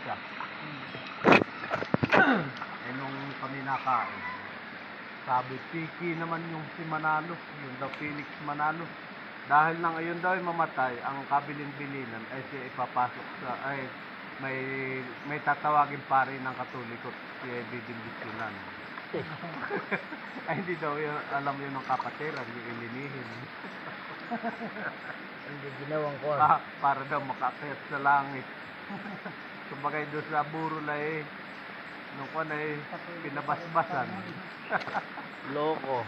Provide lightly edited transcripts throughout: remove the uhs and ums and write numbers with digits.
siya. Eh nung kami nakain, sabi, Piki naman yung si Manalo, yung daw Felix Manalo. Dahil nang ayun daw ay mamatay, ang kabilin-bilinan ay siya ipapasok sa, ay may tatawagin pare ng Katoliko, si bibindisyonan. Ay hindi daw yun, alam yun ng kapatiran, yung ilinihin. Hindi ginawang ko. Para daw makakayat sa langit. Kumbaga doon sa buro na nung ko na pinabasbasan. Loko.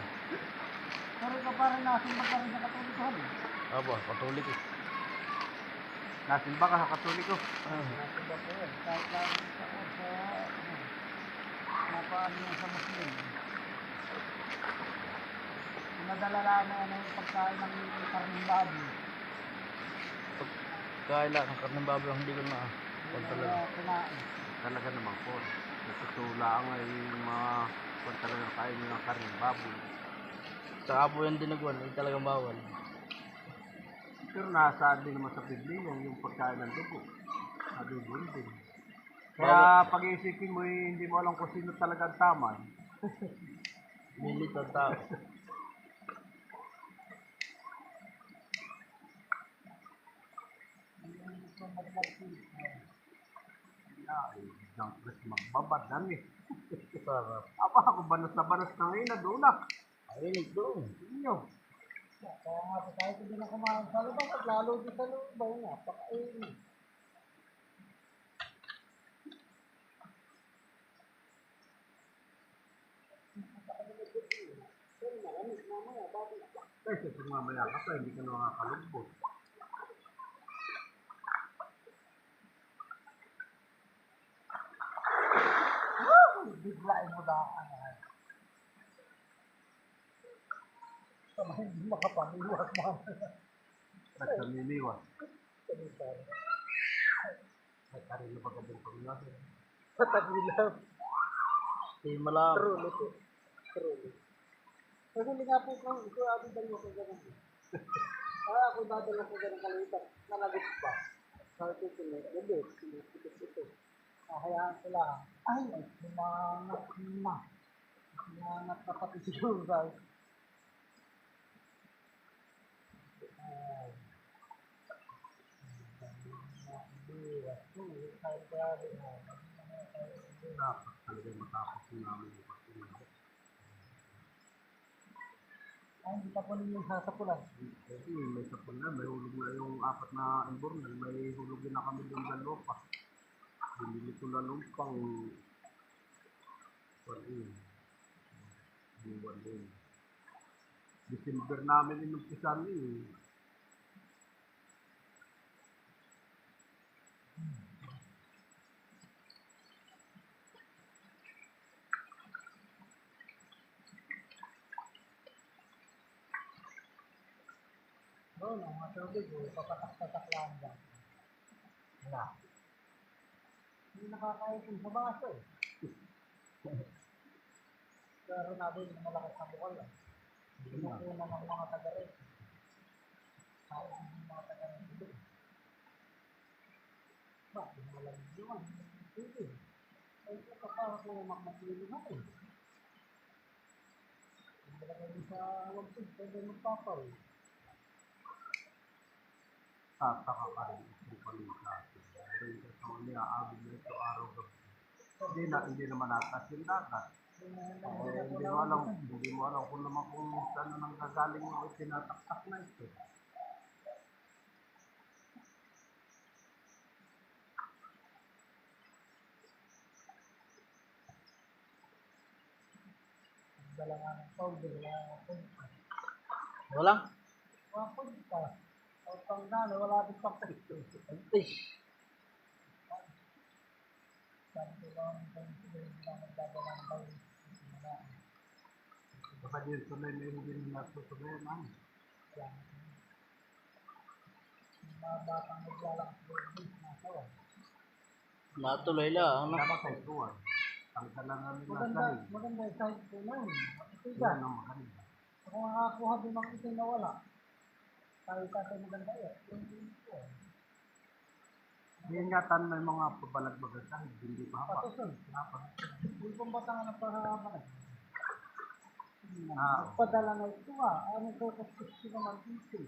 Pero ka parang nasimba ka rin sa Katoliko. Aba, Katoliko. Nasimba ka sa Katoliko? Nasimba ko yun. Kahit lang sa napaano yung sa Muslim. Pinadala namin yung pagkain ng karning baboy. Kaya lang, ang karneng baboy ang hindi ko na. Kumain. Talaga naman po. Natutula ang ay mga kung talagang kain nyo ng karning baboy. Sa apo yung dinagwan, ay talagang bawal. Pero nasaan din naman sa Biblia yung pagkain ng dugo. Sabi din. Kaya pag-iisipin mo, hindi mo alam kung sino talagang tama. Milit ang tao. Magbabad namin. Sarap. Apa ako banas na ngayon na doon na. Ayun, doon. Inyo. Kaya nga sa kahit hindi na kumain sa labas at lalo din sa loob ba yun napakain. Kasi kung mamaya ka pa, hindi ka na makakalugbo. Biglain mo daan. Sama hindi makapaniwas mo. At namimiwas. Ay, karin na pagkabong pagmiwas. Sa tagilaw. Hindi malam. Truly po. Truly. Kasi nga po kung ako dali ko ganun. Ako dadala ko ganun kalitan. Nalagit pa. Sabi ko hindi. Ito. Hayaan ko lang. Ay, lumangat na. Lumangat na pati siguro guys. Dapat talaga matapos yung namin yung pagkakas. Ay, hindi pa po ninyo sasapulan. Kasi may sapul na, may hulog na yung 4 na imbornal, may hulog din na kami doon sa lupa. Hindi ko na lumpang buwan din. December namin inumpisan eh. Oo, mga tubig, papatak-patak lang dyan. Wala. Hindi nakakaipin sa baso eh. Pero natin yung malakas na bukal lang. Pinukuna ng mga taga-rin. Kahit hindi mga taga-rin dito. Bakit malang yun? Sige. Ay, ito kapara ko yung magmatuloy natin. Hindi lang din sa wagpig, pwede magpapal. Tataka ka rin kung paling sa atin. Pero yung kasama niya, abig na ito araw-gabi. Hindi naman natas yung dagat. Hindi mo alam kung naman kung saan nang gagaling yung tinataktak na ito. Dala nga ng powder, wala nga punta. Wala? Wala punta. O pang gano, wala din pa punta. Fish. Sabi ko lang, hindi lang nagdadala ng bayo. Baka din tunay na hindi na natutuloy namin. Mga batang naglalakad sa business na sawa. Natuloy lang. Dapat ay tuwan. Ang talaga namin nasa Maganda yung side ko na yun. Ito yan dyan. ang maganda. Ako makakuha din ng ito na wala. Tayo maganda yun. Yan nga tan may mga pabalag-bagal sa hindi pa hapa. Patuson. Yung pong batangan ng pahaba. Ah. Padala na ito Anong focus naman dito?